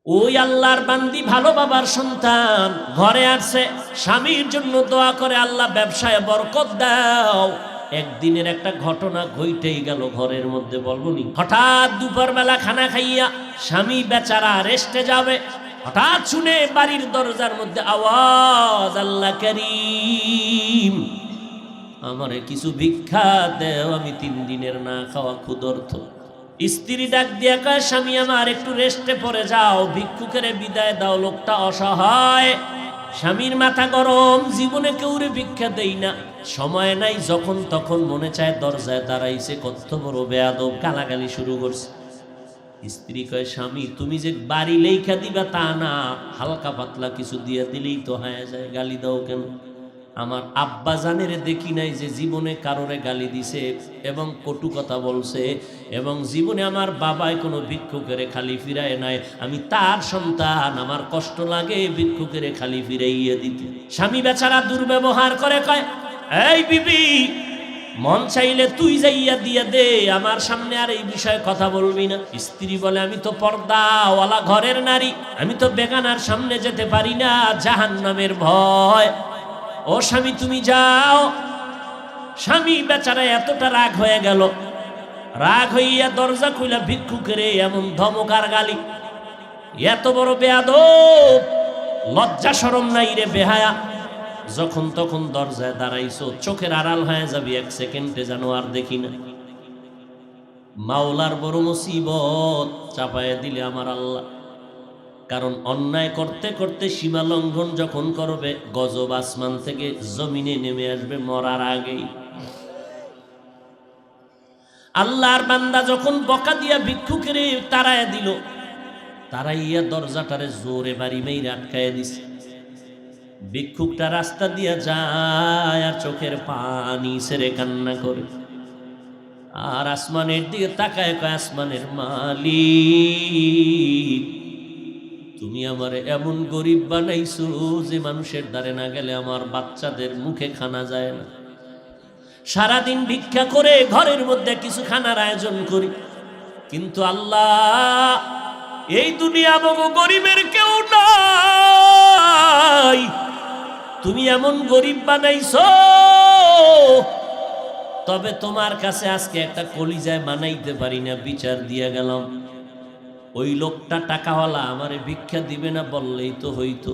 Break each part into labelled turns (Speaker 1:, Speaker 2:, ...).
Speaker 1: ওই আল্লাহর বান্দি ভালো বাবার সন্তান ঘরে আসছে, স্বামীর জন্য দোয়া করে, আল্লাহ ব্যবসায় বরকত দাও। একদিনের একটা ঘটনা ঘটেই গেল ঘরের মধ্যে, বলবনি। হঠাৎ দুপুরবেলা খানা খাইয়া স্বামী বেচারা রেস্টে যাবে, হঠাৎ শুনে বাড়ির দরজার মধ্যে আওয়াজ, আল্লাহ করিম আমারে কিছু ভিক্ষা দেও, আমি 3 দিনের না খাওয়া ক্ষুধার্ত। স্ত্রী ডাক দিয়া কয়, স্বামী আমার একটু রেস্টে পড়ে যাও, ভিক্ষুকের বিদায় দাও, লোকটা অসহায়। স্বামীর মাথা গরম, জীবনে কেউরে ভিক্ষা দেই না, সময় নাই, যখন তখন মনে চায় দরজায় দাঁড়াইছে, কত বড় বেয়াদব, গালাগালি শুরু করছে। স্ত্রী কয়, স্বামী তুমি যে বাড়ি লেখা দিবা তা না, হালকা পাতলা কিছু দিয়ে দিলেই তো হয়ে যায়, গালি দাও কেন? আমার আব্বা জানের দেখি নাই যে জীবনে কারোরে গালি দিছে এবং কটু কথা বলছে, এবং জীবনে আমার বাবাই কোনো ভিক্ষুকের খালি ফিরায় নাই। আমি তার সন্তান, আমার কষ্ট লাগে ভিক্ষুকের খালি ফিরাইয়া দিতে। স্বামী বেচারা দুর্ব্যবহার করে, কয়, এই বিবি, মন চাইলে তুই যাইয়া দিয়া দে, আমার সামনে আর এই বিষয়ে কথা বলবি না। স্ত্রী বলে, আমি তো পর্দাওয়ালা ঘরের নারী, আমি তো বেগানার সামনে যেতে পারি না, জাহান্নামের ভয়। ও স্বামী তুমি যাও। স্বামী বেচারা এতটা রাগ হয়ে গেল, রাগ হইয়া দরজা খুইলা ভিক্ষুকের এমন ধমকার গালি, এত বড় বেয়াদব, লজ্জা শরম নাই রে বেহায়া, যখন তখন দরজায় দাঁড়াইছো, চোখের আড়াল হয়ে যাবি 1 সেকেন্ডে যেন আর দেখি না। মাওলার বড় মুসিবত চাপায় দিলে আমার আল্লাহ। কারণ অন্যায় করতে করতে সীমা লঙ্ঘন যখন করবে, গজব আসমান থেকে জমিনে নেমে আসবে মরার আগেই। আল্লাহর বান্দা যখন বকা দিয়া ভিক্ষুকের তাড়ায় দিল, তারাইয়া দরজাটারে জোরে বাড়ি মেরে আটকায় দিছে। ভিক্ষুকটা রাস্তা দিয়া যায় আর চোখের পানি ছেড়ে কান্না করে, আর আসমানের দিকে তাকায়, কয়, আসমানের মালিক, তুমি আমারে এমন গরিব বানাইছো যে মানুষের দ্বারে না গেলে আমার বাচ্চাদের মুখে খানা যায় না। সারাদিন ভিক্ষা করে ঘরের মধ্যে কিছু খানার আয়োজন করি, কিন্তু আল্লাহ এই দুনিয়া মগো গরিবের কেউ নাই, তুমি এমন গরিব বানাইছো, তবে তোমার কাছে আজকে একটা কলিজায় বানাইতে পারি না, বিচার দিয়া গেলাম। ওই লোকটা টাকাওয়ালা আমারে ভিক্ষা দিবে না বললেই তো হইতো,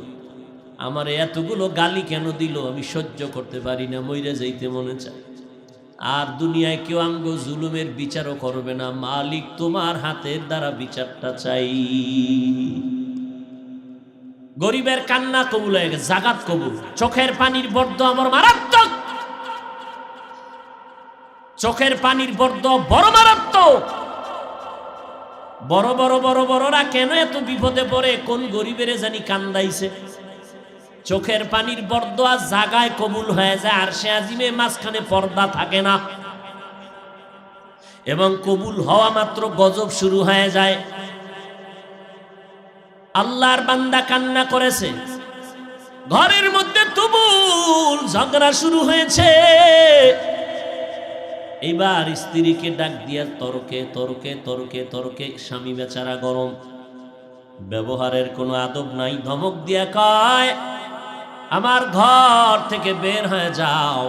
Speaker 1: আমারে এতগুলো গালি কেন দিল আমি সহ্য করতে পারি না, মইরা যাইতে মনে চায়। আর দুনিয়ায় কেউ আমগো জুলুমের বিচারও করবে না, মালিক তোমার হাতের দ্বারা বিচারটা চাই। গরিবের কান্না কবুল হয়ে গেছে, জাগাত কবুল। চোখের পানির বর্দ আমার মারাত্মক, চোখের পানির বর্দ বড় মারাত্মক। বড় বড় বড় বড়রা কেন এত বিপদে পড়ে, কোন গরিবের জানি কান্দাইছে। চোখের পানির বরদোয়া জাগায় কবুল হয়ে যায়, আর সে আজিমে মাঝখানে পর্দা থাকে না, এবং কবুল হওয়া মাত্র গজব শুরু হয়ে যায়। আল্লাহর বান্দা কান্না করেছে, ঘরের মধ্যে তুমুল ঝগড়া শুরু হয়েছে। এবার স্ত্রীকে ডাক দিয়া তর্কে তর্কে তর্কে তর্কে, স্বামী বেচারা গরম, ব্যবহারের কোনো আদব নাই, ধমক দিয়া কয়, আমার ঘর থেকে বের হয়ে যাও,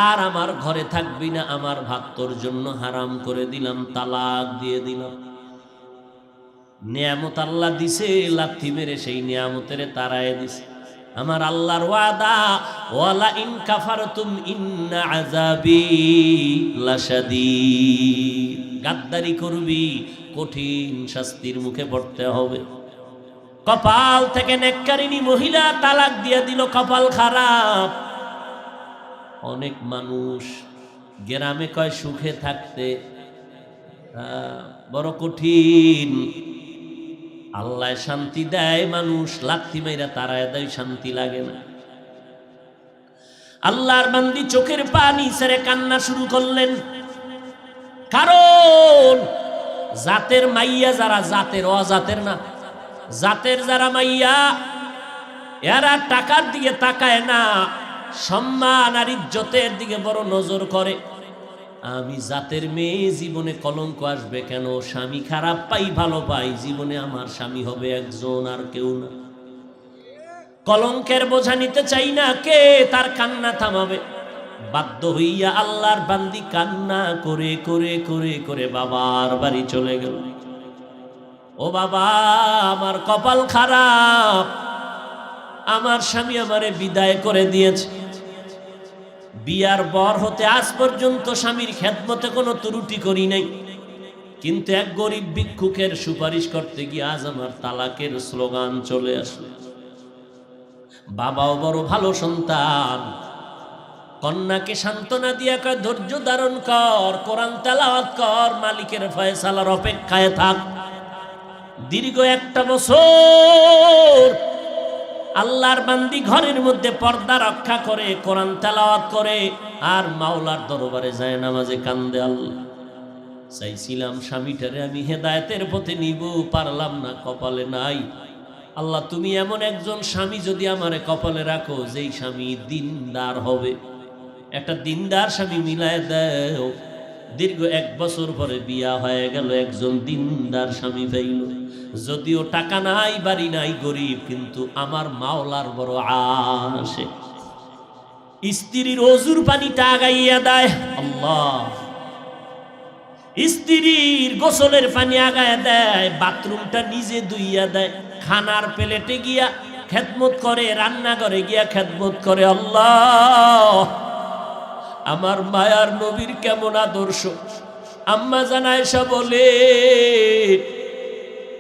Speaker 1: আর আমার ঘরে থাকবি না, আমার ভাত তোর জন্য হারাম করে দিলাম, তালাক দিয়ে দিলাম। নিয়ামত আল্লাহ দিছে, লাথি মেরে সেই নিয়ামতের তারায় দিছে। আমার আল্লাহর ওয়াদা, ওয়ালা ইন কাফারতুম ইন্না আযাবি লাশাদীদ, গাদ্দারি করবি কঠিন শাস্তির মুখে পড়তে হবে। কপাল থেকে নেককারিনী মহিলা তালাক দিয়ে দিল, কপাল খারাপ। অনেক মানুষ গ্রামে কয় সুখে থাকতে, বড় কঠিন। আল্লাহ শান্তি দেয়, মানুষ লাথি মাইরা তারায় দেয়, শান্তি লাগে না। আল্লাহর বান্দি চোখের পানি ছেড়ে কান্না শুরু করলেন, কারণ জাতের মাইয়া যারা, জাতের অজাতের না, জাতের যারা মাইয়া, এরা টাকার দিকে তাকায় না, সম্মান আর ইজ্জতের দিকে বড় নজর করে। আমি জাতের মেয়ে, জীবনে কলঙ্ক আসবে কেন? স্বামী খারাপ পাই ভালো পাই, জীবনে আমার স্বামী হবে একজন, আর কেউ না। কলঙ্কের বোঝা নিতে চাই না, কে তার কান্না থামাবে? বাধ্য হইয়া আল্লাহর বান্দি কান্না করে করে করে করে বাবার বাড়ি চলে গেল। ও বাবা, আমার কপাল খারাপ, আমার স্বামী আমারে বিদায় করে দিয়েছে। বিয়ার বর হতে আজ পর্যন্ত স্বামীর খেদমতে কোনো ত্রুটি করি নাই, কিন্তু এক গরিব ভিক্ষুকের সুপারিশ করতে গিয়ে আজ আমার তালাকের স্লোগান চলে আসলো। বাবাও বড় ভালো সন্তান, কন্যাকে সান্ত্বনা দিয়া কয় ধৈর্য ধারণ কর, কোরআন তেলাওয়াত কর, মালিকের ফয়সালার অপেক্ষায় থাক। দীর্ঘ 1 বছর আল্লাহর বান্দি ঘরের মধ্যে পর্দা রক্ষা করে, কোরআন তেলাওয়াত করে, আর মাওলার দরবারে যায় নামাজে কান্দে। আল্লাহ, চাইছিলাম স্বামীটারে আমি হেদায়েতের পথে নিব, পারলাম না, কপালে নাই। আল্লাহ, তুমি এমন একজন স্বামী যদি আমারে কপালে রাখো, যেই স্বামী দিনদার হবে, একটা দিনদার স্বামী মিলায় দাও। দীর্ঘ 1 বছর পরে বিয়া হয়ে গেল, একজন দিনদার স্বামী পাইল। যদিও টাকা নাই, বাড়ি নাই, গরিব, কিন্তু আমার মাওলার বড় আশে। স্ত্রীর অজুর পানিটা আগাইয়া দেয় আল্লাহ, স্ত্রীর গোসলের পানি আগায় দেয়, বাথরুমটা নিজে ধুইয়া দেয়, খানার প্লেটে গিয়া খেদমত করে, রান্নাঘরে গিয়া খেদমত করে। আল্লাহ, আমার মায়ার নবীর কেমন আদর্শ! আম্মা জান আয়েশা বলে,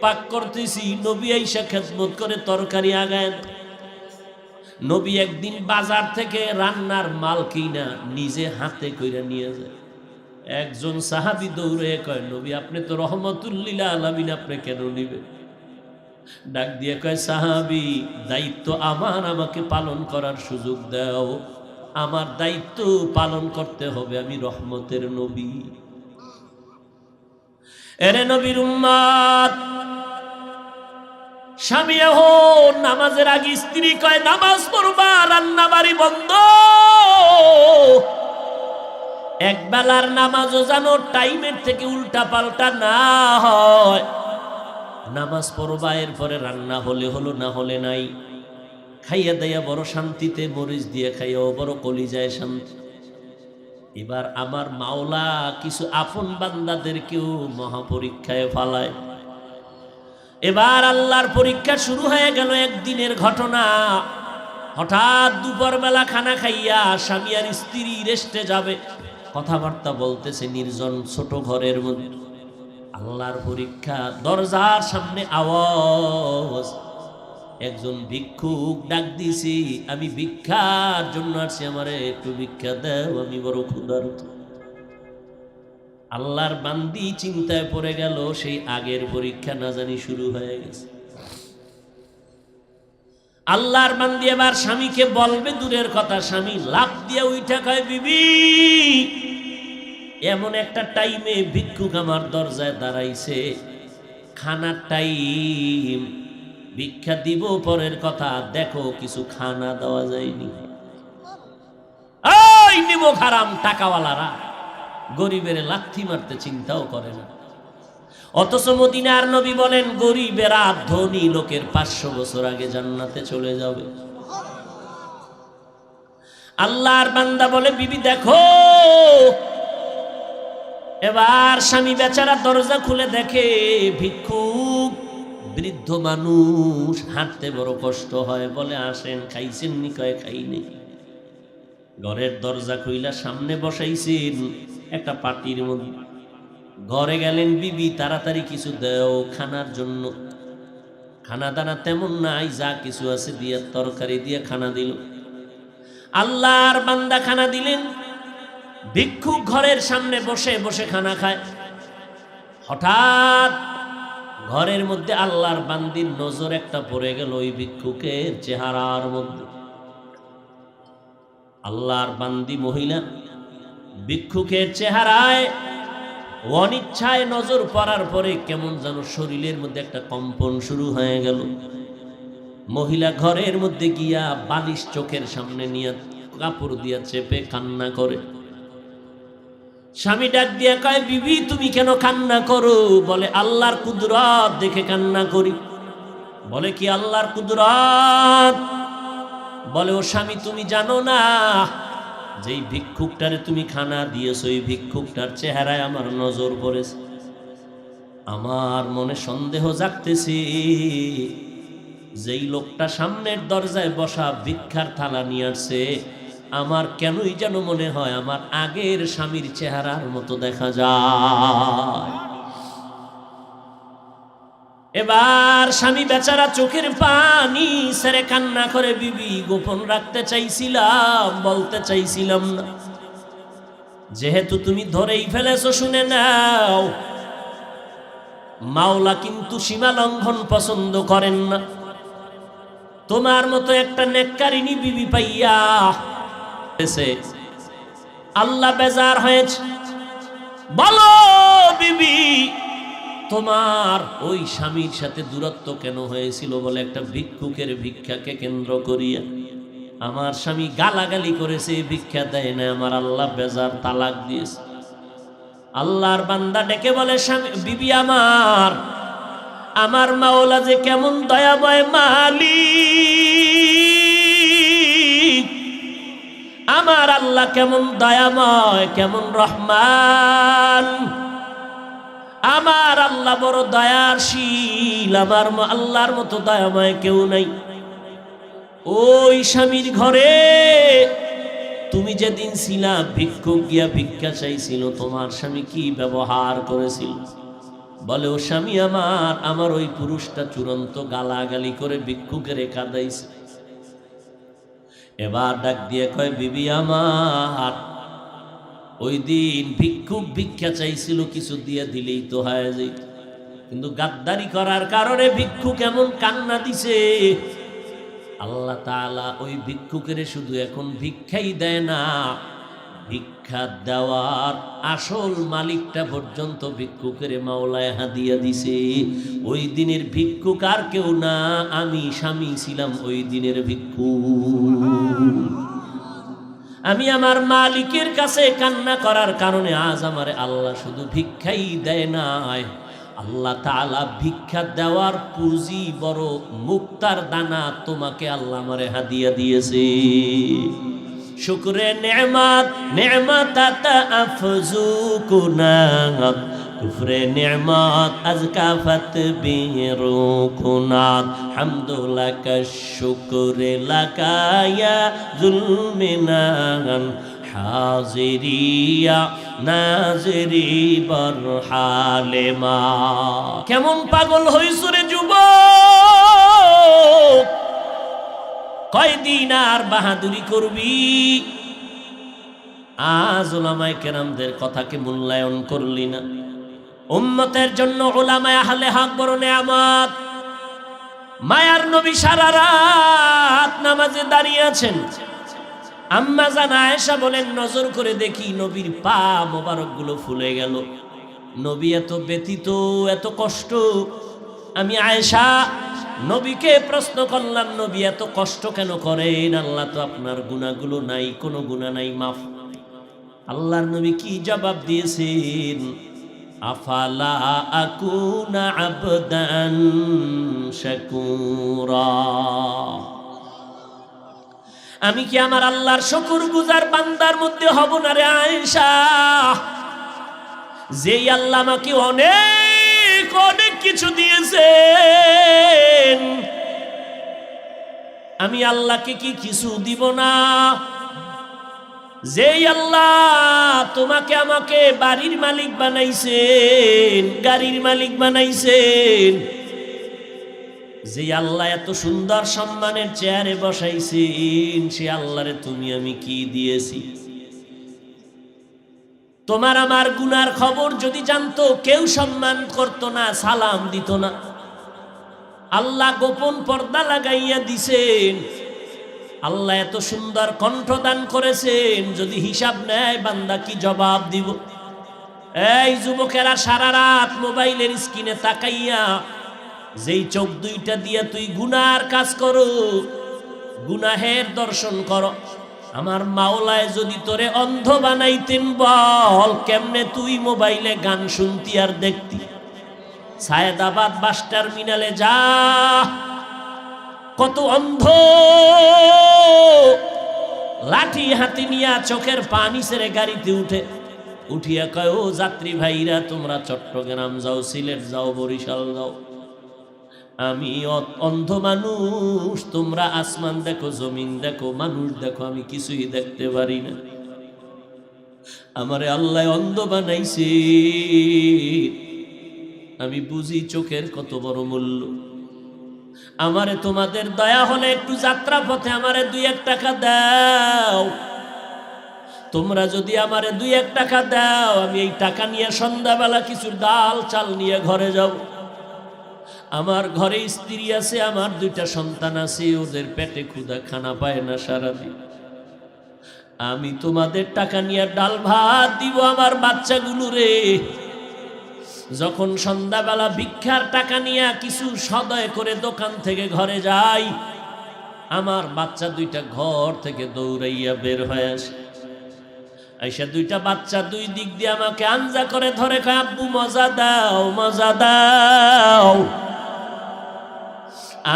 Speaker 1: পাক করতেছি, নবী আয়েশা খেদমত করে, তরকারি আগায়। নবী একদিন বাজার থেকে রান্নার মাল কিনা নিজে হাতে কইরা নিয়ে যায়। একজন সাহাবী দৌড়ে কয়, নবী আপনি তো রহমতুল্লিল আলামিন, আপনি কেন নিবে? ডাক দিয়ে কয়, সাহাবী, দায়িত্ব আমার, আমাকে পালন করার সুযোগ দাও, আমার দায়িত্ব পালন করতে হবে, আমি রহমতের নবী। এরে নবীর উম্মত, স্বামী এখন নামাজের আগে স্ত্রী কয় নামাজ পড়বা, রান্না বাড়ি বন্ধ। এক বেলার নামাজও যেন টাইমের থেকে উল্টা পাল্টা না হয়। নামাজ পড়বা, এরপরে রান্না হলে হলো, না হলে নাই। খাইয়া দেয়া বড় শান্তিতে, মরিচ দিয়ে খাইয়াও বড় কলিজায় শান্তি। এবার আমার মাওলা কিছু আপন বান্দাদেরকেও মহাপরীক্ষায় ফালায়। এবার আল্লাহর পরীক্ষা শুরু হয়ে গেল। একদিনের ঘটনা, হঠাৎ দুপুর বেলা খানা খাইয়া স্বামী আর স্ত্রী রেস্টে যাবে, কথাবার্তা বলতেছে নির্জন ছোট ঘরের মধ্যে। আল্লাহর পরীক্ষা, দরজার সামনে আওয়াজ, একজন ভিক্ষুক ডাক দিছি, আমি ভিক্ষার জন্য আসছি, আমারে একটু ভিক্ষা দাও, আমি বড় ক্ষুধার্ত। আল্লাহর বান্দি চিন্তায় পড়ে গেল, সেই আগের পরীক্ষা না জানি শুরু হয়ে গেছে। আল্লাহর বান্দি এবার স্বামীকে বলবে দূরের কথা, স্বামী লাফ দিয়ে উঠা কয়, বিবি, এমন একটা টাইমে ভিক্ষুক আমার দরজায় দাঁড়াইছে, খানার টাইম, ভিক্ষা দিব পরের কথা, দেখো কিছু খানা দেওয়া যায়নি। ওই নিমক হারাম টাকাওয়ালারা গরিবের লাথি মারতে চিন্তাও করে না। অথচ মদিনার নবী বলেন, গরিবেরা ধনী লোকের 500 বছর আগে জান্নাতে চলে যাবে। আল্লাহর বান্দা বলে, বিবি দেখো। এবার স্বামী বেচারা দরজা খুলে দেখে ভিক্ষুক, বৃদ্ধ মানুষ, হাঁটতে বড় কষ্ট হয়। বলে, আসেন, খাইছেন নি? কয়, খাইনি। ঘরের দরজা খুইলা সামনে বসাইছেন একটা পাটির মধ্যে। ঘরে গেলেন, বিবি তাড়াতাড়ি কিছু দাও খানার জন্য। খানা দানা তেমন নাই, যা কিছু আছে দিয়ে তরকারি দিয়ে খানা দিল। আল্লাহর বান্দা খানা দিলেন, ভিক্ষুক ঘরের সামনে বসে বসে খানা খায়। হঠাৎ ঘরের মধ্যে আল্লাহর বান্দির নজর একটা পড়ে গেল ওই ভিক্ষুকের চেহারার মধ্যে। আল্লাহর বান্দি মহিলা ভিক্ষুকের চেহারায় অনিচ্ছায় নজর পড়ার পরে কেমন যেন শরীরের মধ্যে একটা কম্পন শুরু হয়ে গেল। মহিলা ঘরের মধ্যে গিয়া বালিশ চোখের সামনে নিয়ে কাপড় দিয়া চেপে কান্না করে। স্বামী ডাক দিয়ে কয়, বিবি তুমি কেন কান্না করো? বলে, আল্লাহর কুদরত দেখে কান্না করি। বলে, কি আল্লাহর কুদরত? বলে, ও স্বামী তুমি জানো না, যেই ভিক্ষুকটারে তুমি খানা দিয়েছো, ওই ভিক্ষুকটার চেহারায় আমার নজর পড়েছে। আমার মনে সন্দেহ জাগতেছে, যেই লোকটা সামনের দরজায় বসা ভিক্ষার থালা নিয়ে আসছে, আমার কেনই যেন মনে হয় আমার আগের স্বামীর চেহারার মতো দেখা যায়। এবার স্বামী বেচারা চোখের পানি ছেড়ে কান্না করে, বিবি গোপন রাখতে চাইছিলাম, বলতে চাইছিলাম না, যেহেতু তুমি ধরেই ফেলেছো শুনে নাও, মাওলা কিন্তু সীমা লঙ্ঘন পছন্দ করেন না। তোমার মতো একটা নেককারিনী বিবি পাইয়া আল্লাহ বেজার হয়েছে। বলো বিবি, তোমার ওই স্বামীর সাথে দূরত্ব কেন হয়েছিল? বলে, একটা ভিক্ষুকের ভিক্ষাকে কেন্দ্র করিয়া আমার স্বামী গালাগালি করেছে, ভিক্ষা দেয় না, আমার আল্লাহ বেজার, তালাক দিয়েছে। আল্লাহর বান্দা ডেকে বলে, স্বামী বিবি আমার মাওলা যে কেমন দয়াময় মালিক, আমার আল্লাহ কেমন দয়াময়, কেমন রহমান, আমার আল্লাহ বড় দয়াশীল, আমার আল্লাহর মতো দয়াময় কেউ নাই। ওই স্বামীর ঘরে তুমি যেদিন ছিলা, ভিক্ষুক গিয়া ভিক্ষা চাইছিল, তোমার স্বামী কি ব্যবহার করেছিল? বলে, ও স্বামী আমার ওই পুরুষটা চূড়ান্ত গালাগালি করে ভিক্ষুকের কাঁদাইছে। এবার ডাক দিয়ে কয়, বিবি আমার, ওই দিন ভিক্ষুক ভিক্ষা চাইছিল, কিছু দিয়ে দিলেই তো হয়ে যেত, কিন্তু গাদ্দারি করার কারণে ভিক্ষুক এমন কান্না দিছে, আল্লাহ তাআলা ওই ভিক্ষুকের শুধু এখন ভিক্ষাই দেয় না, ভিক্ষা দেওয়ার আসল মালিকটা পর্যন্ত ভিক্ষুকের মাওলায় হাদিয়া দিছে। ওই দিনের ভিক্ষুক আর কেউ না, আমি স্বামী ছিলাম ওই দিনের ভিক্ষুক। আমি আমার মালিকের কাছে কান্না করার কারণে আজ আমারে আল্লাহ শুধু ভিক্ষাই দেয় নাই, আল্লাহ তাআলা ভিক্ষা দেওয়ার পুঁজি বড় মুক্তার দানা তোমাকে আল্লাহ আমারে হাদিয়া দিয়েছে। শুকরে নেমাত নেমাত আফজু কুনাত, কুফরে নেমাত আজকাফত বিরু কুনাত, হামদুলাকা শুকরে লাকায়া জুলমিনান, হাজিরিয়া নাজরি বরহালেমা। কেমন পাগল হইছ রে যুবক, কয়দিন আর বাহাদুরি করবি? আজ উলামায়ে কেরামদের কথাকে মূল্যায়ন করলি না। উম্মতের জন্য উলামায়ে আহলে হক বড় নেয়ামত। মায়ার নবী সারা রাত নামাজে দাঁড়িয়ে আছেন। আম্মা জান আয়েশা বলেন, নজর করে দেখি নবীর পা মোবারক গুলো ফুলে গেল। নবী এত ব্যথিত, এত কষ্ট। আমি আয়েশা নবীকে প্রশ্ন করলাম, নবী এত কষ্ট কেন করেন? আল্লাহ তো আপনার গুনাহগুলো নাই, কোনো গুনাহ নাই, মাফ। আল্লাহর নবী কি জবাব দিয়েছেন? আফালা আকুনা আবদান শাকুরা, আমি কি আমার আল্লাহর শুকরগুজার বান্দার মধ্যে হব না রে আয়েশা? যেই আল্লাহ আমাকে অনেক অনেক কিছু দিয়েছেন, আমি আল্লাহকে কি কিছু দিব না? যেই আল্লাহ তোমাকে আমাকে বাড়ির মালিক বানাইছেন, গাড়ির মালিক বানাইছেন, যে আল্লাহ এত সুন্দর সম্মানের চেয়ারে বসাইছেন, সে আল্লাহরে তুমি আমি কি দিয়েছি? তোমার আমার গুনার খবর যদি জানতো, কেউ সম্মান করত না, সালাম দিত না। আল্লাহ গোপন পর্দা লাগাইয়া দিছেন। আল্লাহ এত সুন্দর কণ্ঠদান করেছেন, যদি হিসাব নেয় বান্দা কি জবাব দিব? এই যুবকেরা, সারা রাত মোবাইলের স্ক্রিনে তাকাইয়া যেই চোখ দুইটা দিয়া তুই গুনার কাজ করো, গুনাহের দর্শন করো, আমার মাওলায় যদি তোরে অন্ধ বানাইতেন, বল কেমনে তুই মোবাইলে গান শুনতি আর দেখতি? সায়েদাবাদ বাস টার্মিনালে যা, কত অন্ধ লাঠি হাতে নিয়া চোখের পানি ছেড়ে গাড়িতে উঠিয়া কয়, ও যাত্রী ভাইরা, তোমরা চট্টগ্রাম যাও, সিলেট যাও, বরিশাল যাও, আমি অন্ধ মানুষ, তোমরা আসমান দেখো, জমিন দেখো, মানুষ দেখো, আমি কিছুই দেখতে পারি না। আমারে আল্লাহ অন্ধ বানাইছে, আমি বুঝি চোখের কত বড় মূল্য। আমারে তোমাদের দয়া হলে একটু যাত্রা পথে আমারে 2-1 টাকা দাও। তোমরা যদি আমারে 2-1 টাকা দাও, আমি এই টাকা নিয়ে সন্ধ্যাবেলা কিছু ডাল চাল নিয়ে ঘরে যাব। আমার ঘরে স্ত্রী আছে, আমার 2টা সন্তান আছে, ওদের পেটে ক্ষুধা, খানা পায় না সারাদিন। আমি তোমাদের টাকা নিয়ে ডাল ভাত দিব আমার বাচ্চাগুলো রে। যখন সন্ধ্যাবেলা ভিক্ষার টাকা নিয়ে কিছু সদয় করে দোকান থেকে ঘরে যাই, আমার বাচ্চা 2টা ঘর থেকে দৌড়াইয়া বের হয়ে আসে। আইসা 2টা বাচ্চা 2 দিক দিয়ে আমাকে আঞ্জা করে ধরে, কয়, আব্বু মজা দাও, মজা দাও।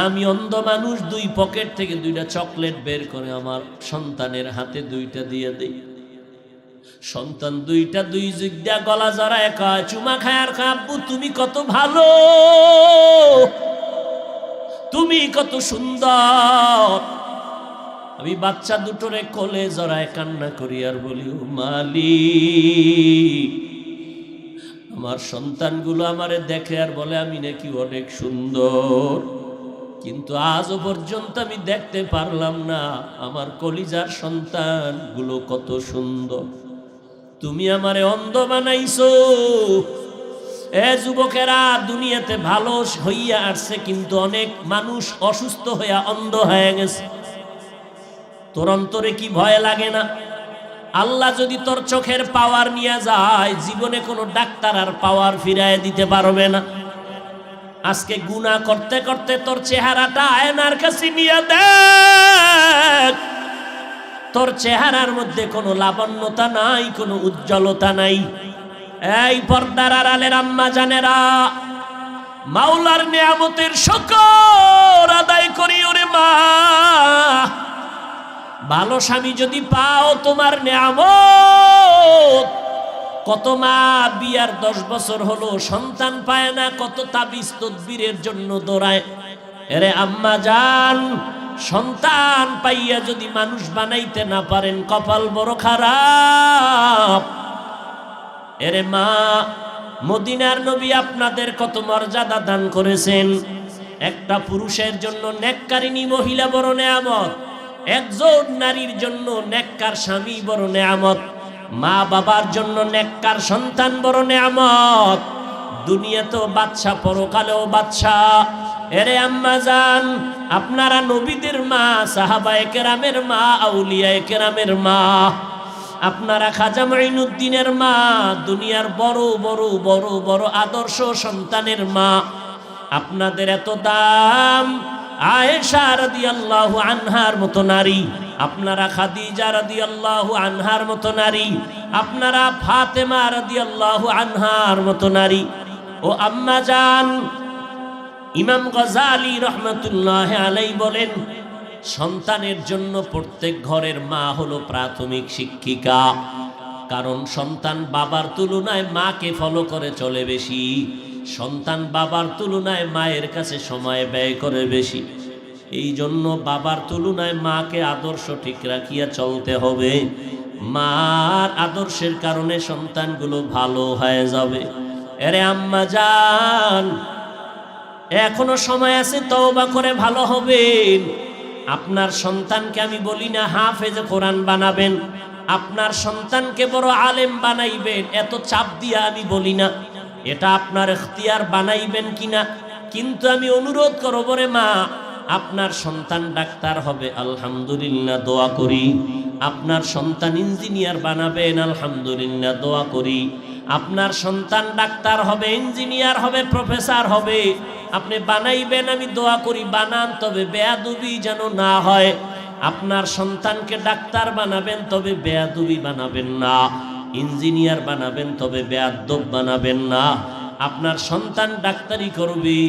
Speaker 1: আমি অন্ধ মানুষ, 2 পকেট থেকে 2টা চকলেট বের করে আমার সন্তানের হাতে 2টা দিয়ে দেই। সন্তান 2টা 2 যুগ দিয়া গলা জড়ায় কয়, চুমা খায় আর কয়, আব্বু তুমি কত ভালো, তুমি কত সুন্দর। আমি বাচ্চা দুটোরে কোলে জড়ায় কান্না করি আর বলি, ও মালিক, আমার সন্তানগুলো আমারে দেখে আর বলে আমি নাকি অনেক সুন্দর, কিন্তু আজও পর্যন্ত আমি দেখতে পারলাম না আমার কলিজার সন্তানগুলো কত সুন্দর। তুমি আমারে অন্ধ বানাইছো। এ যুবকেরা, দুনিয়াতে ভালো হইয়া আসছে, কিন্তু অনেক মানুষ অসুস্থ হইয়া অন্ধ হয়ে গেছে। তোর অন্তরে কি ভয় লাগে না? আল্লাহ যদি তোর চোখের পাওয়ার নিয়ে যায়, জীবনে কোনো ডাক্তার আর পাওয়ার ফিরায় দিতে পারবে না। আজকে গুনাহ করতে করতে তোর চেহারাটা আয়নার কাছে নিয়ে দেখ, তোর চেহারার মধ্যে কোনো লাবণ্যতা নাই, কোনো উজ্জ্বলতা নাই। এই পর্দার আড়ালের আম্মা জানেরা, মাওলার নিয়ামতের শুকর আদায় করি ওরে মা। ভালো স্বামী যদি পাও, তোমার নিয়ামত। কত মা বিয়ার 10 বছর হলো সন্তান পায় না, কত তাবিজ তদবিরের জন্য দৌড়ায়। এরে আম্মা জান, সন্তান পাইয়া যদি মানুষ বানাইতে না পারেন, কপাল বড় খারাপ। এরে মা, মদিনার নবী আপনাদের কত মর্যাদা দান করেছেন। একটা পুরুষের জন্য নেককারিনী মহিলা বড় নেয়ামত, একজন নারীর জন্য নেককার স্বামী বড় নেয়ামত, মা বাবার জন্য নেককার সন্তান বড় নেয়ামত। দুনিয়াতেও বাদশা, পরকালেও বাদশা। এরে আম্মা জান, আপনারা নবীদের মা, সাহাবায়ে কেরামের মা, আউলিয়ায়ে কেরামের মা, আপনারা খাজা মুঈনুদ্দিনের মা, দুনিয়ার বড় বড় বড় বড় আদর্শ সন্তানের মা। আপনাদের এত দাম। আয়েশা রাদিয়াল্লাহু আনহার মতো নারী, আপনারা খাদিজা রাদিয়াল্লাহু আনহার মতো নারী, আপনারা ফাতেমা রাদিয়াল্লাহু আনহার মতো নারী। ও আম্মা জান, ইমাম গজালি রহমতুল্লাহ আলাইহি বলেন, সন্তানের জন্য প্রত্যেক ঘরের মা হলো প্রাথমিক শিক্ষিকা। কারণ সন্তান বাবার তুলনায় মাকে ফলো করে চলে বেশি, সন্তান বাবার তুলনায় মায়ের কাছে সময় ব্যয় করে বেশি। এই জন্য বাবার তুলনায় মাকে আদর্শ ঠিক রাখিয়া চলতে হবে। মার আদর্শের কারণে সন্তানগুলো ভালো হয়ে যাবে। এরে আম্মা জান, এখনো সময় আছে, তওবা করে ভালো হবেন। আপনার সন্তানকে আমি বলি না হাফেজ কোরআন বানাবেন, আপনার সন্তানকে বড় আলেম বানাইবেন, এত চাপ দিয়া আমি বলি না। এটা আপনার ইখতিয়ার, বানাইবেন কিনা। কিন্তু আমি অনুরোধ করব রে মা, আপনার সন্তান ডাক্তার হবে, আলহামদুলিল্লাহ, দোয়া করি। আপনার সন্তান ইঞ্জিনিয়ার বানাবেন, আলহামদুলিল্লাহ, দোয়া করি। আপনার সন্তান ডাক্তার হবে, ইঞ্জিনিয়ার হবে, প্রফেসর হবে, আপনি বানাইবেন, আমি দোয়া করি। বানান, তবে বেয়াদবি যেন না হয়। আপনার সন্তানকে ডাক্তার বানাবেন, তবে বেয়াদবি বানাবেন না। ইঞ্জিনিয়ার বানাবেন, তবে বেয়াদব বানাবেন না। আপনার সন্তান ডাক্তারি করবে,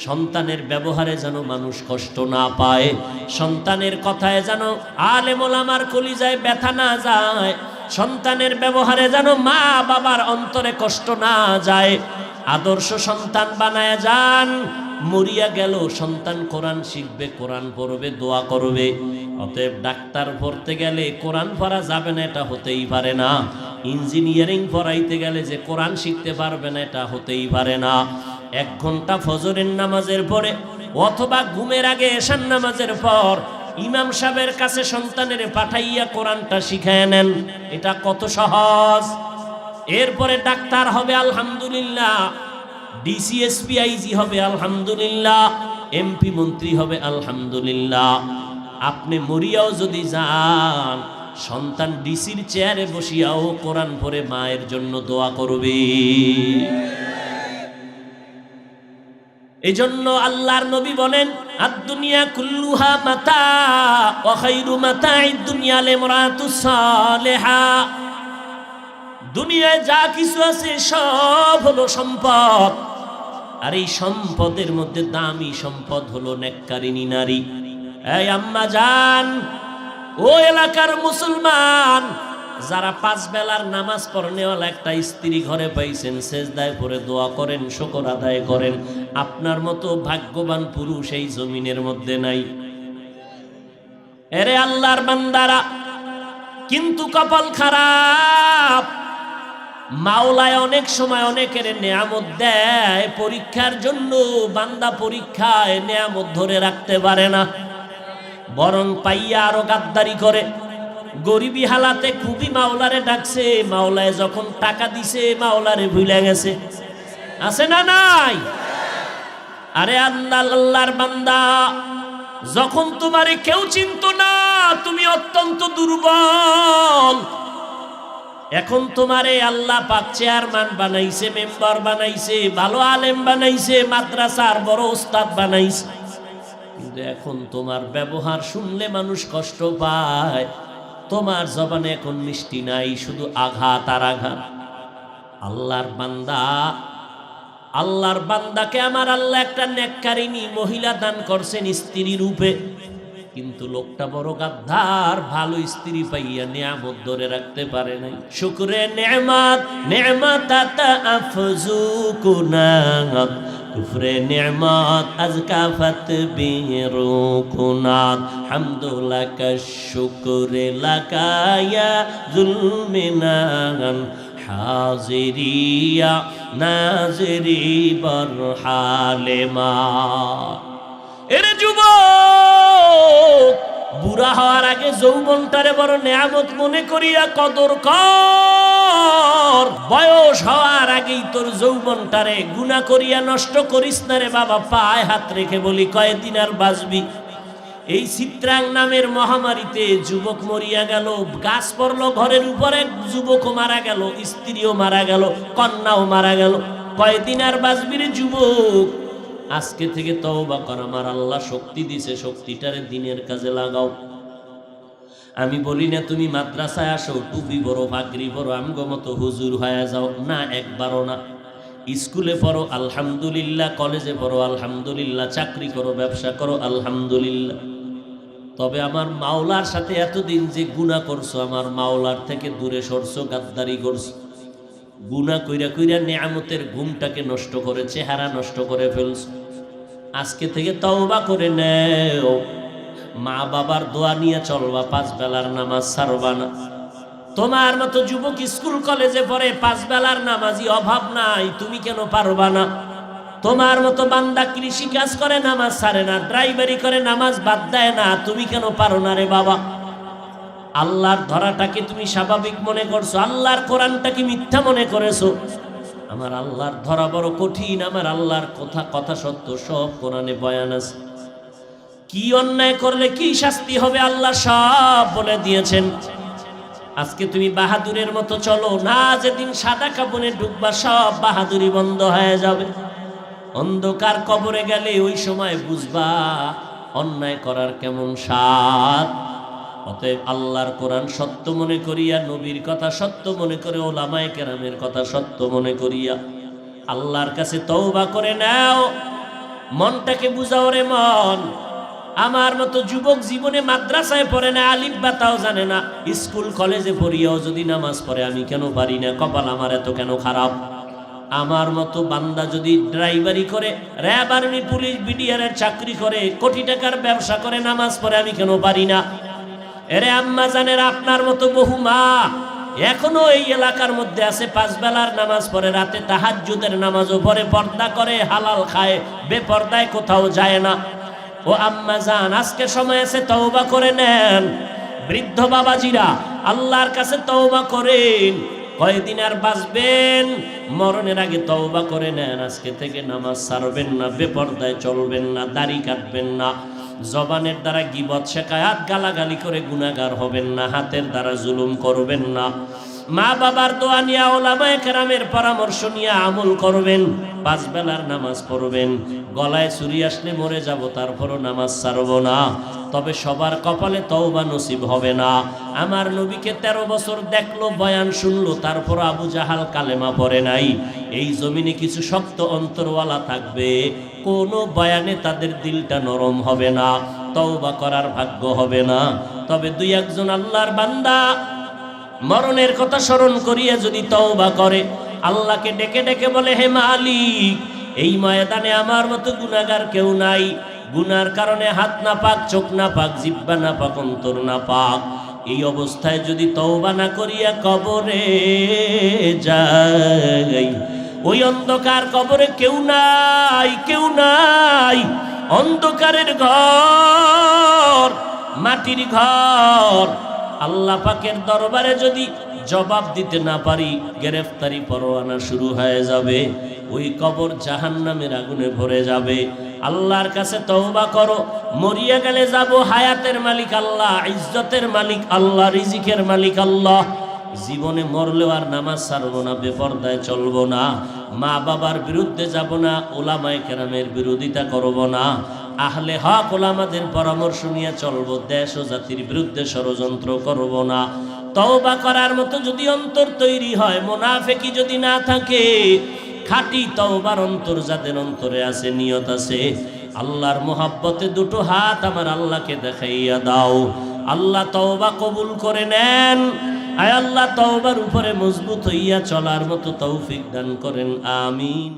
Speaker 1: সন্তানের ব্যবহারে যেন মানুষ কষ্ট না পায়, সন্তানের কথায় যেন আলেম ওলামার কলিজায় ব্যথা না যায়, সন্তানের ব্যবহারে যেন মা বাবার অন্তরে কষ্ট না যায়। আদর্শ সন্তান বানায় যান। মরিয়া গেল সন্তান কোরআন শিখবে, কোরআন পড়বে, দোয়া করবে। অতএব ডাক্তার পড়তে গেলে কোরআন পড়া যাবে না, এটা হতেই পারে না। ইঞ্জিনিয়ারিং পড়াইতে গেলে যে কোরআন শিখতে পারবে না, এটা হতেই পারে না। 1 ঘন্টা ফজরের নামাজের পরে অথবা ঘুমের আগে এশার নামাজের পর ইমাম সাহেবের কাছে সন্তানের পাঠাইয়া কোরআনটা শিখায় নেন। এটা কত সহজ। এরপরে ডাক্তার হবে আলহামদুলিল্লাহ, ডিসিএসপি আইজি হবে আলহামদুলিল্লাহ, এমপি মন্ত্রী হবে আলহামদুলিল্লাহ। আপনি মরিয়াও যদি যান, সন্তান ডিসির চেয়ারে বসিয়াও কোরআন পড়ে মায়ের জন্য দোয়া করবে। এজন্য আল্লাহর নবী বলেন, আদ-দুনিয়া কুল্লুহা মাতা ওয়া খায়রু মাতা'id দুনিয়া লিমরাতুস সালিহা। দুনিয়ায় যা কিছু আছে সব হলো সম্পদ, আর এই সম্পদের মধ্যে দামি সম্পদ হলো নেককারিনী নারী। এই আম্মা জান, ও এলাকার মুসলমান, যারা 5 বেলার নামাজ পড়নেওয়ালা একটা স্ত্রী ঘরে পাইছেন, সেজদায় পড়ে দোয়া করেন, শুকর আদায় করেন, আপনার মতো ভাগ্যবান পুরুষ এই জমিনের মধ্যে নাই। এরে আল্লাহর বান্দারা, কিন্তু কপাল খারাপ। মাওলায় অনেক সময় অনেকের নেয়ামত দেয় পরীক্ষার জন্য, বান্দা পরীক্ষায় নেয়ামত ধরে রাখতে পারে না, বরং পাইয়া আরো গাদ্দারি করে। গরিবী হালাতে খুবই মাওলারে ডাকছে, মাওলায় যখন টাকা দিছে মাওলারে ভুলে গেছে। আছে না নাই? আরে আল্লাহর বান্দা, যখন তোমারে কেউ চিনত না, তুমি অত্যন্ত দুর্বল, এখন তোমারে আল্লাহ পাক চেয়ারম্যান বানাইছে, মেম্বার বানাইছে, ভালো আলেম বানাইছে, মাদ্রাসার বড় ওস্তাদ বানাইছে, কিন্তু এখন তোমার ব্যবহার শুনলে মানুষ কষ্ট পায়। তোমার জবানে এখন মিষ্টি নাই, শুধু আঘাত আর আঘাত। আল্লাহর বান্দাকে আমার আল্লাহ একটা নেককারিনী মহিলা দান করছেন স্ত্রী রূপে, কিন্তু লোকটা বড় গাদ্দার, ভালো স্ত্রী পাইয়া নিয়ামত ধরে রাখতে পারে নাই। শুকরে নেমাত নেমাত আফজুকুনাত, কুফরে নেমাত আজকাফাত বিরুকুনাত, হামদুলাকা শুকরে লাকায়া যুলমিনান, হাজিরিয়া নাজিরি বরহালেমা। এরে যুবক, বুড়া হওয়ার আগে যৌবনটারে বড় নেয়ামত মনে করিয়া কদর কর। বয়স হওয়ার আগেই তোর যৌবনটারে গুনাহ করিয়া নষ্ট করিস না রে বাবা। পায়ে হাত রেখে বলি, কয়দিন আর বাঁচবি? এই চিত্রাং নামের মহামারীতে যুবক মরিয়া গেল, গাছ পড়লো ঘরের উপরে, যুবকও মারা গেল, স্ত্রীও মারা গেল, কন্যাও মারা গেল। কয়দিন আর বাঁচবি রে যুবক? আজকে থেকে তওবা কর। আমার আল্লাহ শক্তি দিছে, শক্তিটারে দিনের কাজে লাগাও। আমি বলি না তুমি মাদ্রাসায় আসো, টুপি বড়, পাগড়ি বড়, আমগো মতো হুজুর হয়ে যাও, না, একবারও না। স্কুলে পড়ো আলহামদুলিল্লাহ, কলেজে পড়ো আলহামদুলিল্লাহ, চাকরি করো, ব্যবসা করো আলহামদুলিল্লাহ। তবে আমার মাওলার সাথে এতদিন যে গুনাহ করছো, আমার মাওলার থেকে দূরে সরছো, গাদ্দারি করছো, গুনাহ কইরা কইরা নেয়ামতের ঘুমটাকে নষ্ট করে, চেহারা নষ্ট করে ফেলছো। আজকে থেকে তওবা করে নেও, মা বাবার দোয়া নিয়ে চলবা, 5 বেলার নামাজ ছাড়বা না। তোমার মতো যুবক স্কুল কলেজে পড়ে, 5 বেলার নামাজি অভাব নাই, তুমি কেন পারবা না? তোমার মতো বান্দা কৃষি কাজ করে, নামাজ ছাড়ে না, ড্রাইভারি করে, নামাজ বাদ দেয় না, তুমি কেন পারো না রে বাবা? আল্লাহর ধরাটাকে তুমি স্বাভাবিক মনে করছো, আল্লাহর কোরআনটাকে মিথ্যা মনে করেছো। আমার আল্লাহর ধরা বড় কঠিন, আমার আল্লাহর কথা সত্য, সব কোরআনে বয়ান আছে। কি অন্যায় করলে কি শাস্তি হবে আল্লাহ সব বলে দিয়েছেন। আজকে তুমি বাহাদুরের মতো চলো না, যেদিন সাদা কাপড়ে ঢুকবা সব বাহাদুরি বন্ধ হয়ে যাবে। অন্ধকার কবরে গেলে ওই সময় বুঝবা অন্যায় করার কেমন স্বাদ। অতএব আল্লাহর কোরআন সত্য মনে করিয়া, নবীর কথা সত্য মনে করে, ওলামায়ে কেরামের কথা সত্য মনে করিয়া আল্লাহর কাছে তওবা করে নাও। মনটাকে বুঝাও রে মন। আমার মতো যুবক জীবনে মাদ্রাসায় পড়ে না, আলিফ বা তাও জানে না, স্কুল কলেজে পড়িয়াও যদি নামাজ পড়ে আমি কেন পারি না? কপাল আমার এত কেন খারাপ? আমার মতো বান্দা যদি ড্রাইভারি করে, র্যাব, আর্মি, পুলিশ, বিডিআরের চাকরি করে, কোটি টাকার ব্যবসা করে, নামাজ পড়ে আমি কেন পারি না? এরে আম্মা জানের, আপনার মতো বহু মা এখনো এই এলাকার মধ্যে আছে, 5 বেলার নামাজ পড়ে, রাতে তাহাজ্জুদের নামাজও পড়ে, পর্দা করে, হালাল খায়, বেপর্দায় কোথাও যায় না। ও আম্মা জান, আজকে সময় আছে, তওবা করে নেন। বৃদ্ধ বাবাজিরা, আল্লাহর কাছে তওবা করেন। কয়দিন আর বাঁচবেন? মরণের আগে তওবা করে নেন। আজকে থেকে নামাজ ছাড়বেন না, বেপর্দায় চলবেন না, দাড়ি কাটবেন না, জবানের দ্বারা গীবত, শিকায়াত, গালাগালি করে গুনাহগার হবেন না, হাতের দ্বারা জুলুম করবেন না, মা বাবার দোয়া নিয়ে, ওলামায়ে কেরামের পরামর্শ নিয়ে আমল করবেন, 5 বেলার নামাজ পড়বেন। গলায় ছুরি আসলে মরে যাব, তারপরও নামাজ ছাড়ব না। তবে সবার কপালে তওবা নসিব হবে না। আমার নবীকে 13 বছর দেখলো, বয়ান শুনলো, তারপর আবু জাহাল কালেমা পড়ে নাই। এই জমিনে কিছু শক্ত অন্তরওয়ালা থাকবে, কোনো বয়ানে তাদের দিলটা নরম হবে না, তওবা করার ভাগ্য হবে না। তবে 2-1 আল্লাহর বান্দা মরণের কথা স্মরণ করিয়া যদি তওবা করে, আল্লাহকে ডেকে ডেকে বলে, হে মালিক, এই ময়দানে আমার মতো গুনাহগার কেউ নাই, গুনার কারণে হাত না পাক, চোখ না পাক, জিহ্বা না পাক, অন্তর না পাক, এই অবস্থায় যদি তওবা না করিয়া কবরে যাই, ওই অন্ধকার কবরে কেউ নাই, কেউ নাই, অন্ধকারের ঘর, মাটির ঘর। আল্লাহ পাকের দরবারে যদি জবাব দিতে না পারি, গ্রেফতারি পরোয়ানা শুরু হয়ে যাবে, ওই কবর জাহান্নামের আগুনে ভরে যাবে। আল্লাহর কাছে তওবা করো। মরিয়া গেলে যাব, হায়াতের মালিক আল্লাহ, ইজ্জতের মালিক আল্লাহ, রিজিকের মালিক আল্লাহ। জীবনে মরলেও আর নামাজ ছাড়বো না, বেপর্দায় চলবো না, মা বাবার বিরুদ্ধে যাব না, ওলামায়ে কেরামের বিরোধিতা করব না, আহলে হক ওলামাদের পরামর্শ নিয়ে চলবো, দেশ ও জাতির বিরুদ্ধে ষড়যন্ত্র করব না। তওবা করার মতো যদি অন্তর তৈরি হয়, মুনাফিকি যদি না থাকে, খাঁটি তওবার অন্তর যাদের অন্তরে আছে, নিয়ত আছে, আল্লাহর মোহাব্বতে 2 হাত আমার আল্লাহকে দেখাইয়া দাও। আল্লাহ তওবা কবুল করে নেন। আয় আল্লাহ, তওবার উপরে মজবুত হইয়া চলার মতো তৌফিক দান করেন, আমিন।